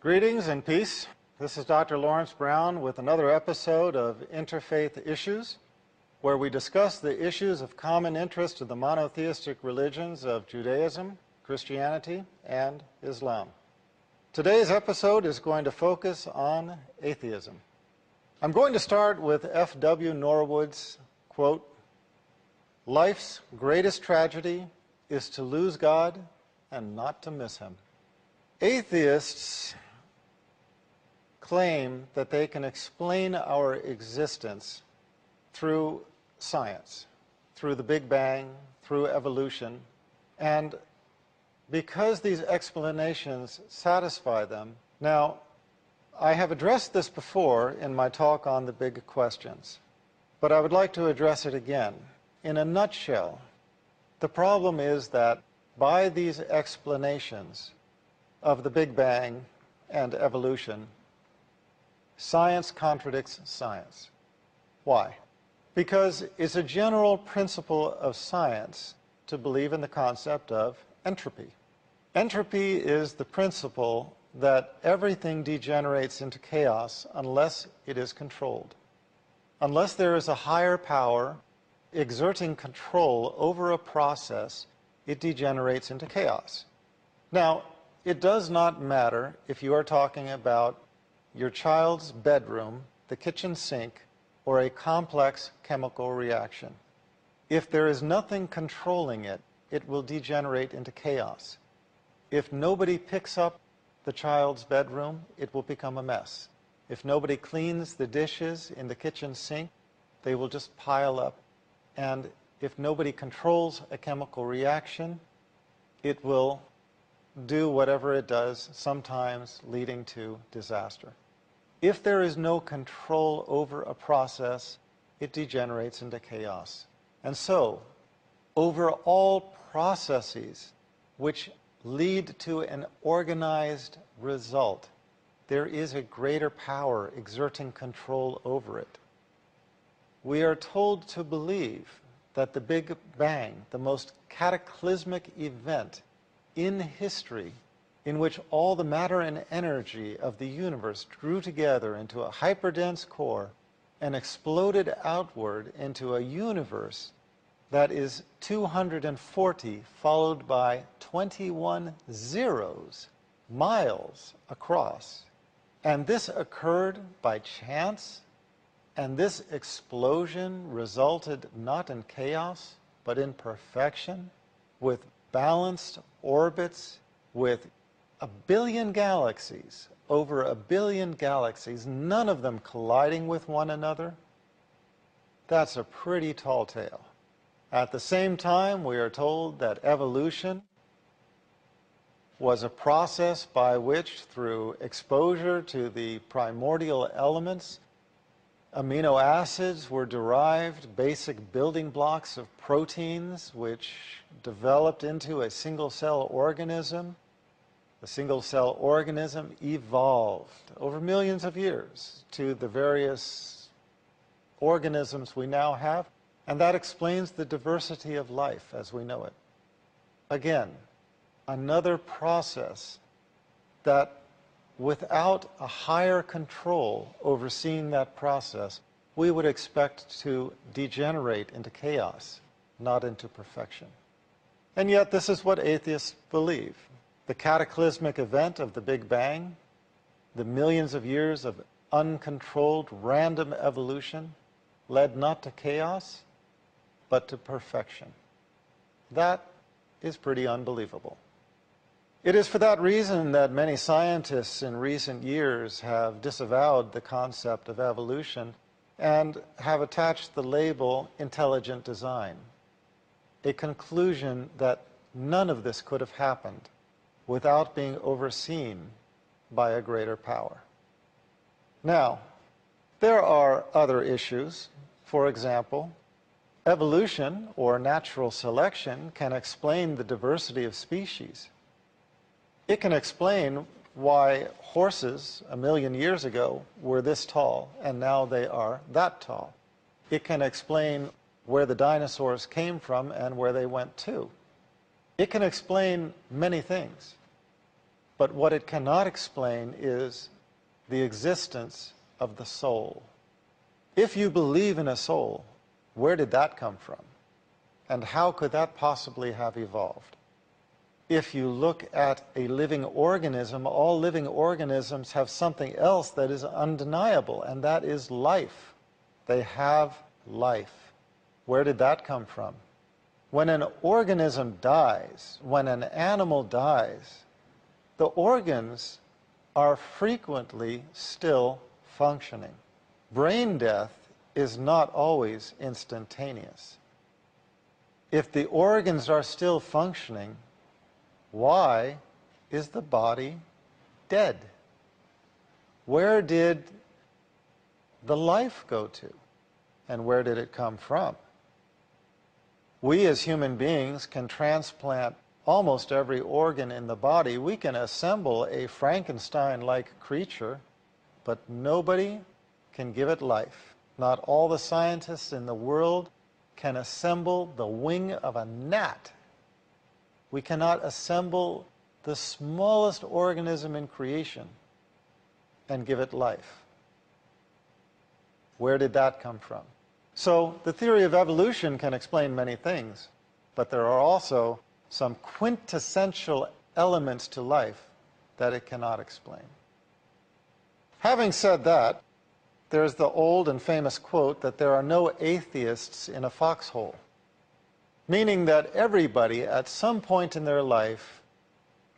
Greetings and peace. This is Dr. Lawrence Brown with another episode of Interfaith Issues, where we discuss the issues of common interest to the monotheistic religions of Judaism, Christianity, and Islam. Today's episode is going to focus on atheism. I'm going to start with F.W. Norwood's quote, "Life's greatest tragedy is to lose God and not to miss him." Atheists claim that they can explain our existence through science, through the Big Bang, through evolution, and because these explanations satisfy them. Now, I have addressed this before in my talk on the big questions, but I would like to address it again. In a nutshell, the problem is that by these explanations of the Big Bang and evolution, science contradicts science. Why? Because it's a general principle of science to believe in the concept of entropy. Entropy is the principle that everything degenerates into chaos unless it is controlled. Unless there is a higher power exerting control over a process, it degenerates into chaos. Now, it does not matter if you are talking about your child's bedroom, the kitchen sink, or a complex chemical reaction. If there is nothing controlling it, it will degenerate into chaos. If nobody picks up the child's bedroom, it will become a mess. If nobody cleans the dishes in the kitchen sink, they will just pile up. And if nobody controls a chemical reaction, it will do whatever it does, sometimes leading to disaster. If there is no control over a process, it degenerates into chaos. And so, over all processes which lead to an organized result, there is a greater power exerting control over it. We are told to believe that the Big Bang, the most cataclysmic event in history, in which all the matter and energy of the universe drew together into a hyperdense core and exploded outward into a universe that is 240 followed by 21 zeros miles across. And this occurred by chance, and this explosion resulted not in chaos, but in perfection, with balanced orbits, with a billion galaxies, over a billion galaxies, none of them colliding with one another. That's a pretty tall tale. At the same time, we are told that evolution was a process by which, through exposure to the primordial elements, amino acids were derived, basic building blocks of proteins, which developed into a single-cell organism. The single-cell organism evolved over millions of years to the various organisms we now have, and that explains the diversity of life as we know it. Again, another process that, without a higher control overseeing that process, we would expect to degenerate into chaos, not into perfection. And yet this is what atheists believe. The cataclysmic event of the Big Bang, the millions of years of uncontrolled random evolution, led not to chaos, but to perfection. That is pretty unbelievable. It is for that reason that many scientists in recent years have disavowed the concept of evolution and have attached the label intelligent design, a conclusion that none of this could have happened without being overseen by a greater power. Now, there are other issues. For example, evolution or natural selection can explain the diversity of species. It can explain why horses a million years ago were this tall and now they are that tall. It can explain where the dinosaurs came from and where they went to. It can explain many things. But what it cannot explain is the existence of the soul. If you believe in a soul, where did that come from? And how could that possibly have evolved? If you look at a living organism, all living organisms have something else that is undeniable, and that is life. They have life. Where did that come from? When an organism dies, when an animal dies, the organs are frequently still functioning. Brain death is not always instantaneous. If the organs are still functioning, why is the body dead? Where did the life go to? And where did it come from? We as human beings can transplant almost every organ in the body. We can assemble a Frankenstein-like creature, but nobody can give it life. Not all the scientists in the world can assemble the wing of a gnat. We cannot assemble the smallest organism in creation and give it life. Where did that come from? So the theory of evolution can explain many things, but there are also some quintessential elements to life that it cannot explain. Having said that, there's the old and famous quote that there are no atheists in a foxhole, meaning that everybody at some point in their life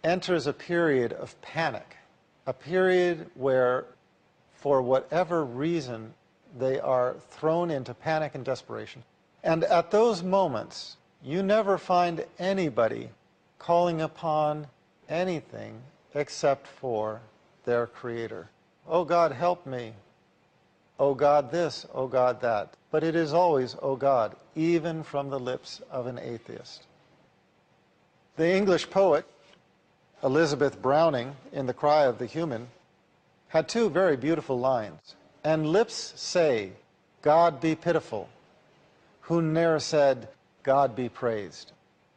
enters a period of panic, a period where, for whatever reason, they are thrown into panic and desperation. And at those moments, you never find anybody calling upon anything except for their Creator. Oh God, help me. Oh God this, oh God that. But it is always, oh God, even from the lips of an atheist. The English poet, Elizabeth Browning, in The Cry of the Human, had two very beautiful lines. And lips say, God be pitiful, who ne'er said, God be praised.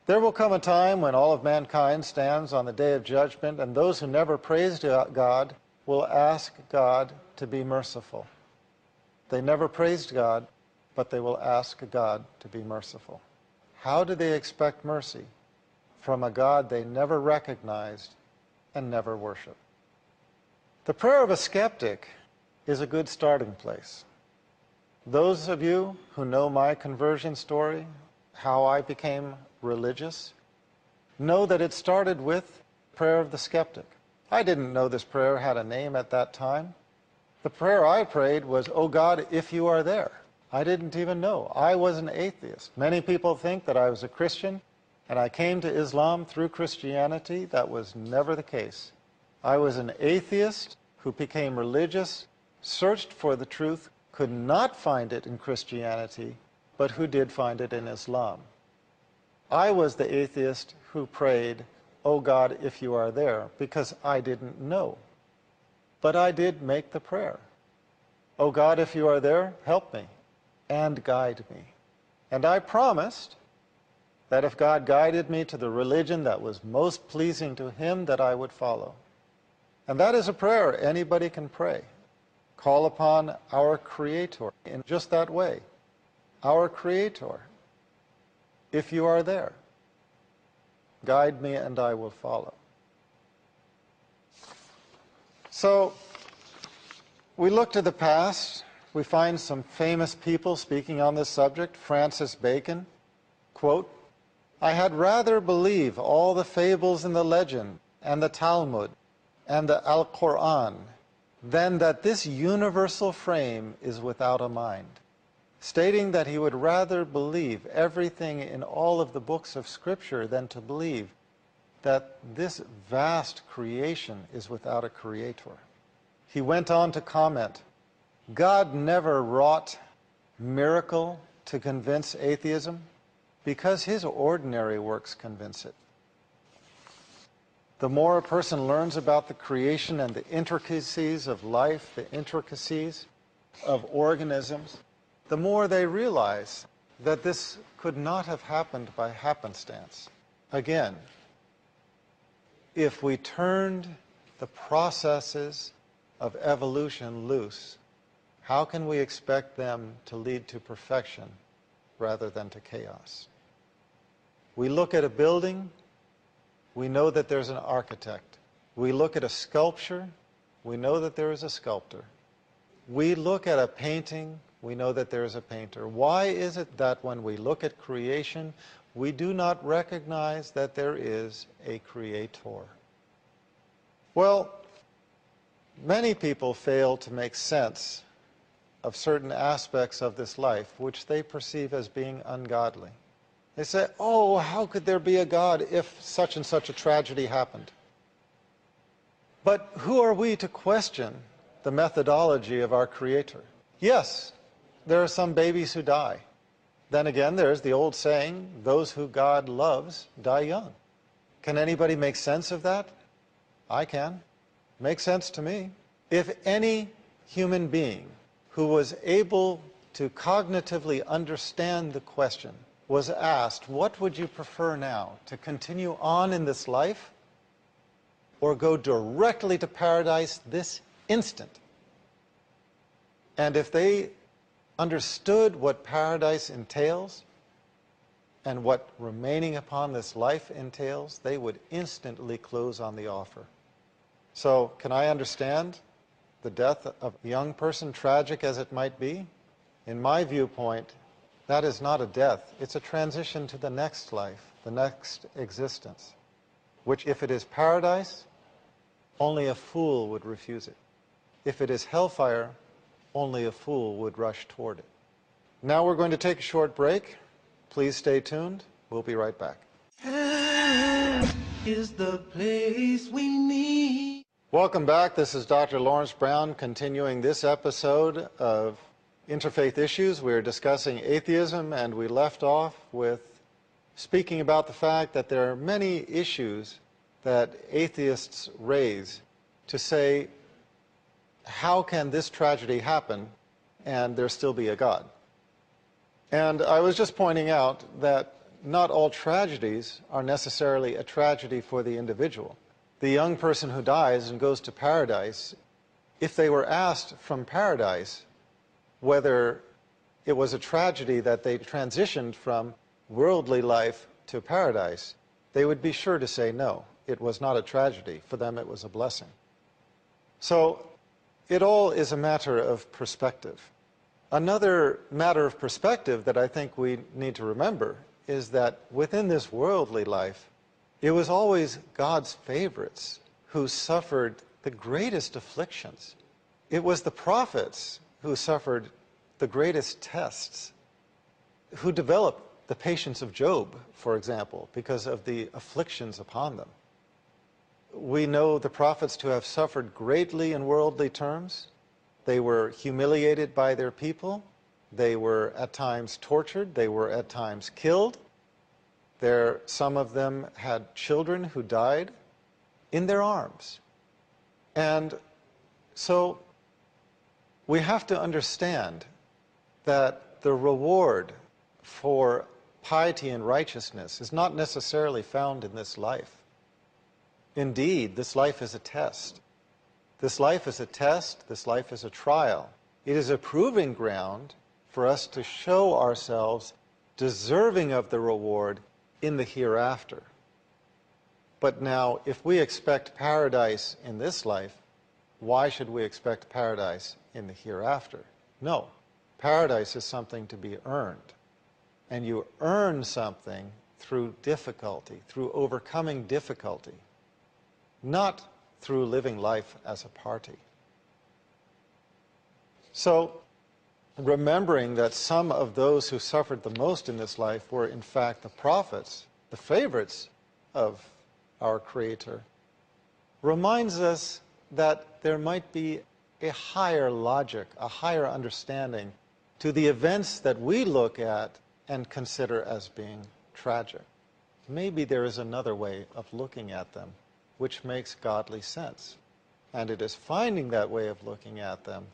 There will come a time when all of mankind stands on the day of judgment, and those who never praised God will ask God to be merciful. They never praised God, but they will ask God to be merciful. How do they expect mercy from a God they never recognized and never worshiped? The prayer of a skeptic is a good starting place. Those of you who know my conversion story, how I became religious, know that it started with prayer of the skeptic. I didn't know this prayer had a name at that time. The prayer I prayed was, oh God, if you are there. I didn't even know. I was an atheist. Many people think that I was a Christian, and I came to Islam through Christianity. That was never the case. I was an atheist who became religious, searched for the truth, could not find it in Christianity, but who did find it in Islam. I was the atheist who prayed, oh God, if you are there, because I didn't know. But I did make the prayer. Oh God, if you are there, help me and guide me. And I promised that if God guided me to the religion that was most pleasing to Him, that I would follow. And that is a prayer anybody can pray. Call upon our Creator in just that way. Our Creator, if you are there, guide me and I will follow. So, we look to the past. We find some famous people speaking on this subject. Francis Bacon, quote, I had rather believe all the fables in the legend and the Talmud and the Al-Quran than that this universal frame is without a mind, stating that he would rather believe everything in all of the books of Scripture than to believe that this vast creation is without a creator. He went on to comment, God never wrought miracle to convince atheism because His ordinary works convince it. The more a person learns about the creation and the intricacies of life, the intricacies of organisms, the more they realize that this could not have happened by happenstance. Again, if we turned the processes of evolution loose, how can we expect them to lead to perfection rather than to chaos? We look at a building, we know that there's an architect. We look at a sculpture, we know that there is a sculptor. We look at a painting, we know that there is a painter. Why is it that when we look at creation, we do not recognize that there is a creator? Well, many people fail to make sense of certain aspects of this life which they perceive as being ungodly. They say, oh, how could there be a God if such and such a tragedy happened? But who are we to question the methodology of our Creator? Yes, there are some babies who die. Then again, there's the old saying, those who God loves die young. Can anybody make sense of that? I can. Makes sense to me. If any human being who was able to cognitively understand the question was asked, what would you prefer now, to continue on in this life or go directly to paradise this instant? And if they understood what paradise entails and what remaining upon this life entails, they would instantly close on the offer. So, can I understand the death of a young person, tragic as it might be? In my viewpoint, that is not a death. It's a transition to the next life, the next existence, which if it is paradise, only a fool would refuse it. If it is hellfire, only a fool would rush toward it. Now we're going to take a short break. Please stay tuned. We'll be right back. Heaven is the place we need. Welcome back. This is Dr. Lawrence Brown continuing this episode of Interfaith Issues. We're discussing atheism, and we left off with speaking about the fact that there are many issues that atheists raise to say, how can this tragedy happen and there still be a God? And I was just pointing out that not all tragedies are necessarily a tragedy for the individual. The young person who dies and goes to paradise, if they were asked from paradise whether it was a tragedy that they transitioned from worldly life to paradise, they would be sure to say no. It was not a tragedy. For them, it was a blessing. So it all is a matter of perspective. Another matter of perspective that I think we need to remember is that within this worldly life, it was always God's favorites who suffered the greatest afflictions. It was the prophets who suffered the greatest tests, who developed the patience of Job, for example, because of the afflictions upon them. We know the prophets to have suffered greatly in worldly terms. They were humiliated by their people. They were at times tortured. They were at times killed. Some of them had children who died in their arms. And so we have to understand that the reward for piety and righteousness is not necessarily found in this life. Indeed, this life is a test. This life is a test. This life is a trial. It is a proving ground for us to show ourselves deserving of the reward in the hereafter. But now, if we expect paradise in this life, why should we expect paradise in the hereafter? No. Paradise is something to be earned. And you earn something through difficulty, through overcoming difficulty, not through living life as a party. So, remembering that some of those who suffered the most in this life were in fact the prophets, the favorites of our Creator, reminds us that there might be a higher logic, a higher understanding to the events that we look at and consider as being tragic. Maybe there is another way of looking at them which makes godly sense. And it is finding that way of looking at them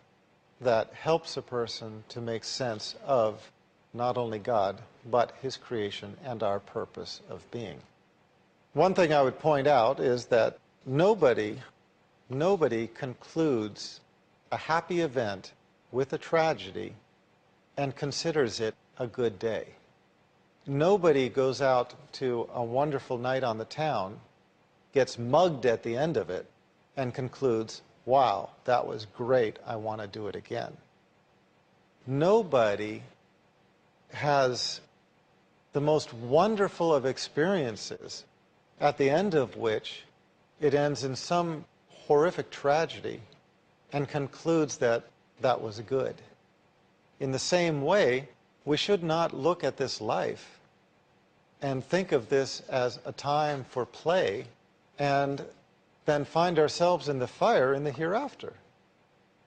that helps a person to make sense of not only God, but His creation and our purpose of being. One thing I would point out is that nobody concludes a happy event with a tragedy and considers it a good day. Nobody goes out to a wonderful night on the town, gets mugged at the end of it, and concludes, wow, that was great, I want to do it again. Nobody has the most wonderful of experiences at the end of which it ends in some horrific tragedy and concludes that that was good. In the same way, we should not look at this life and think of this as a time for play and then find ourselves in the fire in the hereafter.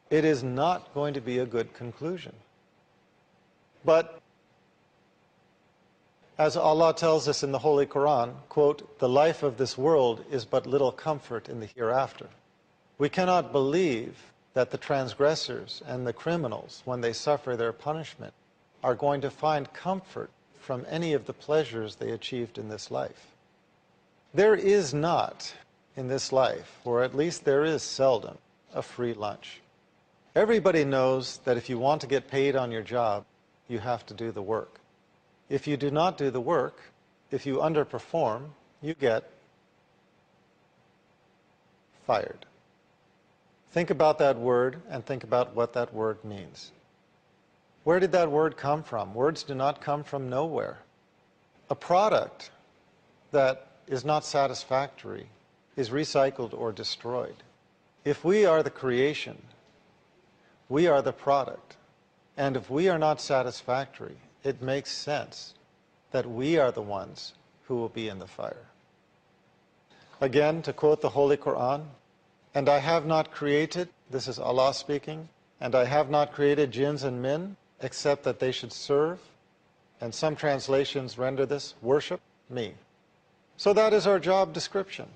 It is not going to be a good conclusion. But as Allah tells us in the Holy Quran, quote, "The life of this world is but little comfort in the hereafter." We cannot believe that the transgressors and the criminals, when they suffer their punishment, are going to find comfort from any of the pleasures they achieved in this life. There is not in this life, or at least there is seldom, a free lunch. Everybody knows that if you want to get paid on your job, you have to do the work. If you do not do the work, if you underperform, you get fired. Think about that word and think about what that word means. Where did that word come from? Words do not come from nowhere. A product that is not satisfactory is recycled or destroyed. If we are the creation, we are the product. And if we are not satisfactory, it makes sense that we are the ones who will be in the fire. Again, to quote the Holy Quran, "And I have not created," this is Allah speaking, "and I have not created jinns and men except that they should serve," and some translations render this, "worship me." So that is our job description,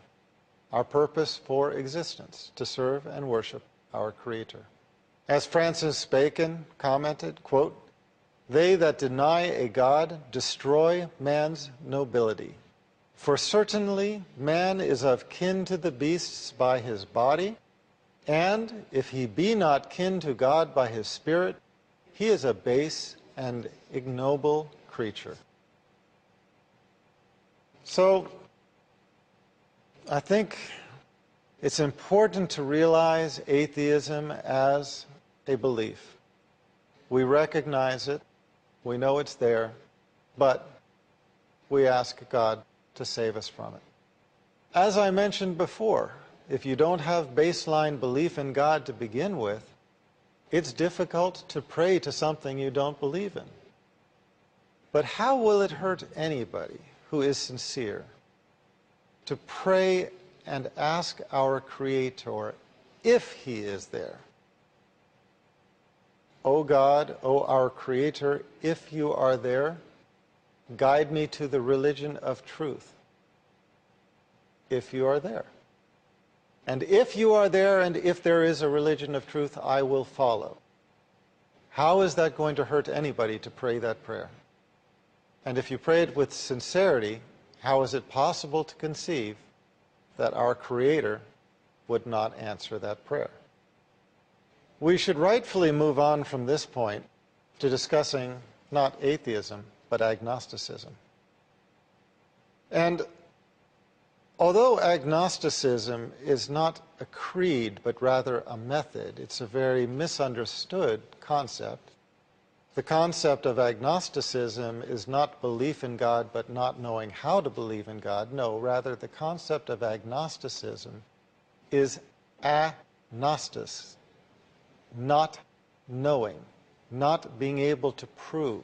our purpose for existence, to serve and worship our Creator. As Francis Bacon commented, quote, "They that deny a God destroy man's nobility. For certainly man is of kin to the beasts by his body, and if he be not kin to God by his spirit, he is a base and ignoble creature." So, I think it's important to realize atheism as a belief. We recognize it, we know it's there, but we ask God to save us from it. As I mentioned before, if you don't have baseline belief in God to begin with, it's difficult to pray to something you don't believe in. But how will it hurt anybody who is sincere to pray and ask our Creator if He is there? O God, O our Creator, if you are there, guide me to the religion of truth. If you are there. And if you are there, and if there is a religion of truth, I will follow. How is that going to hurt anybody to pray that prayer? And if you pray it with sincerity, how is it possible to conceive that our Creator would not answer that prayer? We should rightfully move on from this point to discussing not atheism, but agnosticism. And although agnosticism is not a creed, but rather a method, it's a very misunderstood concept. The concept of agnosticism is not belief in God, but not knowing how to believe in God. No, rather the concept of agnosticism is agnostis, not knowing, not being able to prove.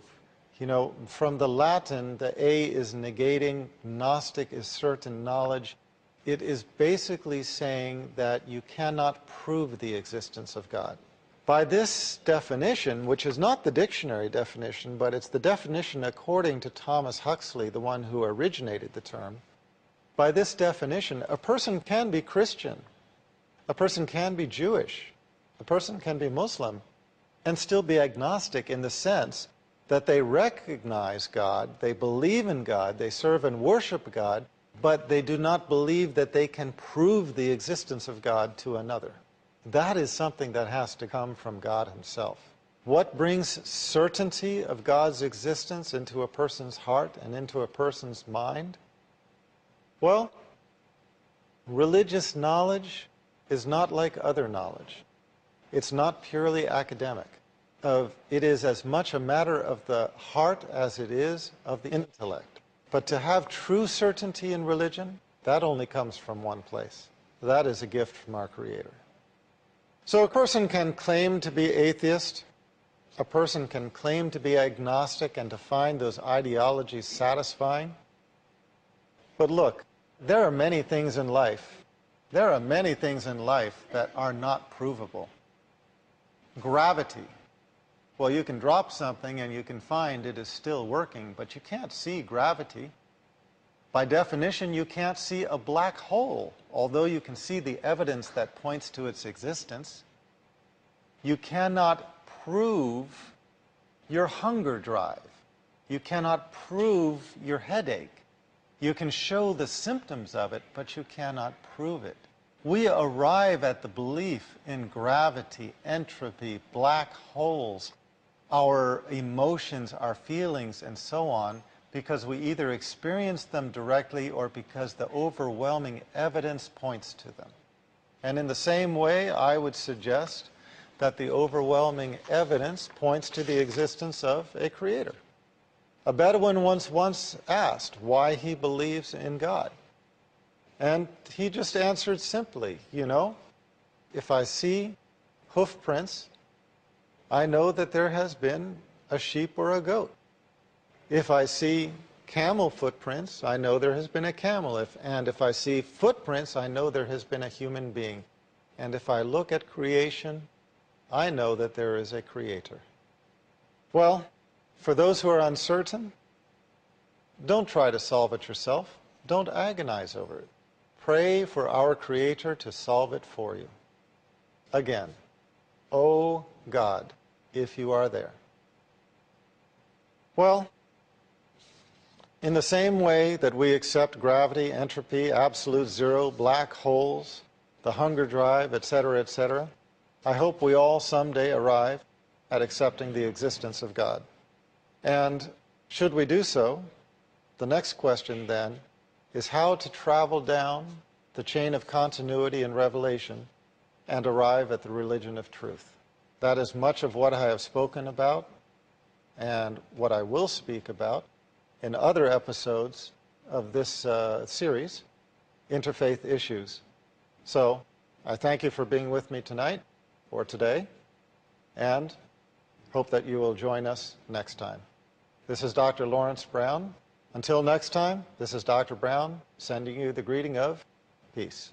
You know, from the Latin, the A is negating, Gnostic is certain knowledge. It is basically saying that you cannot prove the existence of God. By this definition, which is not the dictionary definition, but it's the definition according to Thomas Huxley, the one who originated the term, by this definition, a person can be Christian, a person can be Jewish, a person can be Muslim, and still be agnostic in the sense that they recognize God, they believe in God, they serve and worship God, but they do not believe that they can prove the existence of God to another. That is something that has to come from God himself. What brings certainty of God's existence into a person's heart and into a person's mind? Well, religious knowledge is not like other knowledge. It's not purely academic. It is as much a matter of the heart as it is of the intellect. But to have true certainty in religion, that only comes from one place. That is a gift from our Creator. So a person can claim to be atheist, a person can claim to be agnostic and to find those ideologies satisfying. But look, there are many things in life. There are many things in life that are not provable. Gravity. Well, you can drop something and you can find it is still working, but you can't see gravity. By definition, you can't see a black hole, although you can see the evidence that points to its existence. You cannot prove your hunger drive. You cannot prove your headache. You can show the symptoms of it, but you cannot prove it. We arrive at the belief in gravity, entropy, black holes, our emotions, our feelings, and so on, because we either experience them directly or because the overwhelming evidence points to them. And in the same way, I would suggest that the overwhelming evidence points to the existence of a Creator. A Bedouin once asked why he believes in God. And he just answered simply, you know, if I see hoof prints, I know that there has been a sheep or a goat. If I see camel footprints, I know there has been a camel. And if I see footprints, I know there has been a human being. And if I look at creation, I know that there is a Creator. Well, for those who are uncertain, don't try to solve it yourself. Don't agonize over it. Pray for our Creator to solve it for you. Again, oh God, if you are there. Well, in the same way that we accept gravity, entropy, absolute zero, black holes, the hunger drive, etc., I hope we all someday arrive at accepting the existence of God. And should we do so, the next question then is how to travel down the chain of continuity and revelation and arrive at the religion of truth. That is much of what I have spoken about and what I will speak about in other episodes of this series, Interfaith Issues. So I thank you for being with me tonight or today, and hope that you will join us next time. This is Dr. Lawrence Brown. Until next time, this is Dr. Brown sending you the greeting of peace.